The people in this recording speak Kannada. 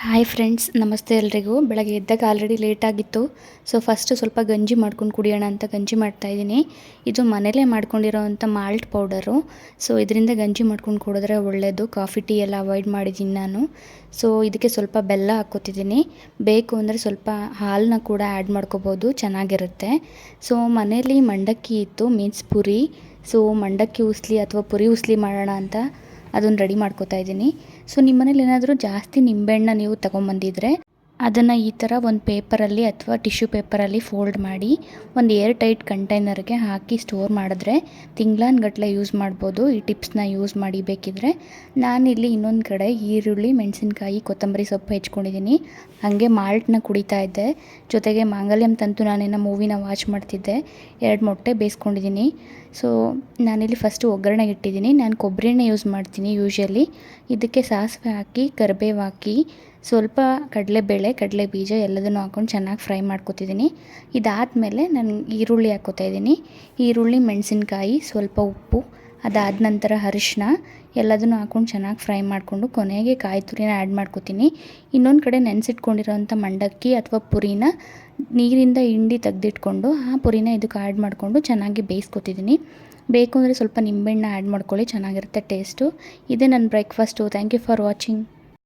ಹಾಯ್ ಫ್ರೆಂಡ್ಸ್, ನಮಸ್ತೆ ಎಲ್ರಿಗೂ. ಬೆಳಗ್ಗೆ ಎದ್ದಾಗ ಆಲ್ರೆಡಿ ಲೇಟ್ ಆಗಿತ್ತು. ಸೊ ಫಸ್ಟು ಸ್ವಲ್ಪ ಗಂಜಿ ಮಾಡ್ಕೊಂಡು ಕುಡಿಯೋಣ ಅಂತ ಗಂಜಿ ಮಾಡ್ತಾಯಿದ್ದೀನಿ. ಇದು ಮನೇಲೇ ಮಾಡ್ಕೊಂಡಿರೋವಂಥ ಮಾಲ್ಟ್ ಪೌಡರು. ಸೊ ಇದರಿಂದ ಗಂಜಿ ಮಾಡ್ಕೊಂಡು ಕುಡಿದ್ರೆ ಒಳ್ಳೆಯದು. ಕಾಫಿ ಟೀ ಎಲ್ಲ ಅವಾಯ್ಡ್ ಮಾಡಿದ್ದೀನಿ ನಾನು. ಸೊ ಇದಕ್ಕೆ ಸ್ವಲ್ಪ ಬೆಲ್ಲ ಹಾಕ್ಕೋತಿದ್ದೀನಿ. ಬೇಕು ಅಂದರೆ ಸ್ವಲ್ಪ ಹಾಲನ್ನ ಕೂಡ ಆ್ಯಡ್ ಮಾಡ್ಕೋಬೋದು, ಚೆನ್ನಾಗಿರುತ್ತೆ. ಸೊ ಮನೇಲಿ ಮಂಡಕ್ಕಿ ಇತ್ತು, ಮೀನ್ಸ್ ಪುರಿ. ಸೊ ಮಂಡಕ್ಕಿ ಉಸ್ಲಿ ಅಥವಾ ಪುರಿ ಉಸ್ಲಿ ಮಾಡೋಣ ಅಂತ ಅದನ್ನು ರೆಡಿ ಮಾಡ್ಕೋತಾ ಇದ್ದೀನಿ. ಸೊ ನಿಮ್ಮ ಮನೇಲಿ ಏನಾದರೂ ಜಾಸ್ತಿ ನಿಂಬೆಹಣ್ಣ ನೀವು ತೊಗೊಂಬಂದಿದ್ರೆ ಅದನ್ನು ಈ ಥರ ಒಂದು ಪೇಪರಲ್ಲಿ ಅಥವಾ ಟಿಶ್ಯೂ ಪೇಪರಲ್ಲಿ ಫೋಲ್ಡ್ ಮಾಡಿ ಒಂದು ಏರ್ ಟೈಟ್ ಕಂಟೈನರ್ಗೆ ಹಾಕಿ ಸ್ಟೋರ್ ಮಾಡಿದ್ರೆ ತಿಂಗಳಾನ್ಗಟ್ಟಲೆ ಯೂಸ್ ಮಾಡ್ಬೋದು. ಈ ಟಿಪ್ಸ್ನ ಯೂಸ್ ಮಾಡಿ ಬೇಕಿದ್ರೆ. ನಾನಿಲ್ಲಿ ಇನ್ನೊಂದು ಕಡೆ ಈರುಳ್ಳಿ, ಮೆಣಸಿನ್ಕಾಯಿ, ಕೊತ್ತಂಬರಿ ಸೊಪ್ಪು ಹೆಚ್ಕೊಂಡಿದ್ದೀನಿ. ಹಾಗೆ ಮಾಲ್ಟ್ನ ಕುಡಿತಾ ಇದ್ದೆ. ಜೊತೆಗೆ ಮಾಂಗಲ್ಯಂ ತಂತು ನಾನೇನೋ ಮೂವಿನ ವಾಚ್ ಮಾಡ್ತಿದ್ದೆ. 2 ಮೊಟ್ಟೆ ಬೇಯಿಸ್ಕೊಂಡಿದ್ದೀನಿ. ಸೊ ನಾನಿಲ್ಲಿ ಫಸ್ಟು ಒಗ್ಗರಣೆಗೆ ಇಟ್ಟಿದ್ದೀನಿ. ನಾನು ಕೊಬ್ಬರಿ ಎಣ್ಣೆ ಯೂಸ್ ಮಾಡ್ತೀನಿ ಯೂಶ್ವಲಿ. ಇದಕ್ಕೆ ಸಾಸಿವೆ ಹಾಕಿ, ಕರಿಬೇವು ಹಾಕಿ, ಸ್ವಲ್ಪ ಕಡಲೆಬೇಳೆ, ಕಡಲೆ ಬೀಜ ಎಲ್ಲದನ್ನು ಹಾಕ್ಕೊಂಡು ಚೆನ್ನಾಗಿ ಫ್ರೈ ಮಾಡ್ಕೊತಿದ್ದೀನಿ. ಇದಾದಮೇಲೆ ನಾನು ಈರುಳ್ಳಿ ಹಾಕ್ಕೋತಾ ಇದ್ದೀನಿ. ಈರುಳ್ಳಿ, ಮೆಣಸಿನ್ಕಾಯಿ, ಸ್ವಲ್ಪ ಉಪ್ಪು, ಅದಾದ ನಂತರ ಅರಿಶಿನ ಎಲ್ಲದನ್ನು ಹಾಕ್ಕೊಂಡು ಚೆನ್ನಾಗಿ ಫ್ರೈ ಮಾಡಿಕೊಂಡು ಕೊನೆಗೆ ಕಾಯಿ ತುರಿನ ಆ್ಯಡ್ ಮಾಡ್ಕೊತೀನಿ. ಇನ್ನೊಂದು ಕಡೆ ನೆನೆಸಿಟ್ಕೊಂಡಿರೋಂಥ ಮಂಡಕ್ಕಿ ಅಥವಾ ಪುರಿನ ನೀರಿಂದ ಹಿಂಡಿ ತೆಗೆದಿಟ್ಕೊಂಡು ಆ ಪುರಿನ ಇದಕ್ಕೆ ಆ್ಯಡ್ ಮಾಡಿಕೊಂಡು ಚೆನ್ನಾಗಿ ಬೇಯಿಸ್ಕೊತಿದ್ದೀನಿ. ಬೇಕು ಅಂದರೆ ಸ್ವಲ್ಪ ನಿಂಬೆಹಣ್ಣ ಆ್ಯಡ್ ಮಾಡ್ಕೊಳ್ಳಿ, ಚೆನ್ನಾಗಿರುತ್ತೆ ಟೇಸ್ಟು. ಇದೇ ನನ್ನ breakfast. Thank you for watching.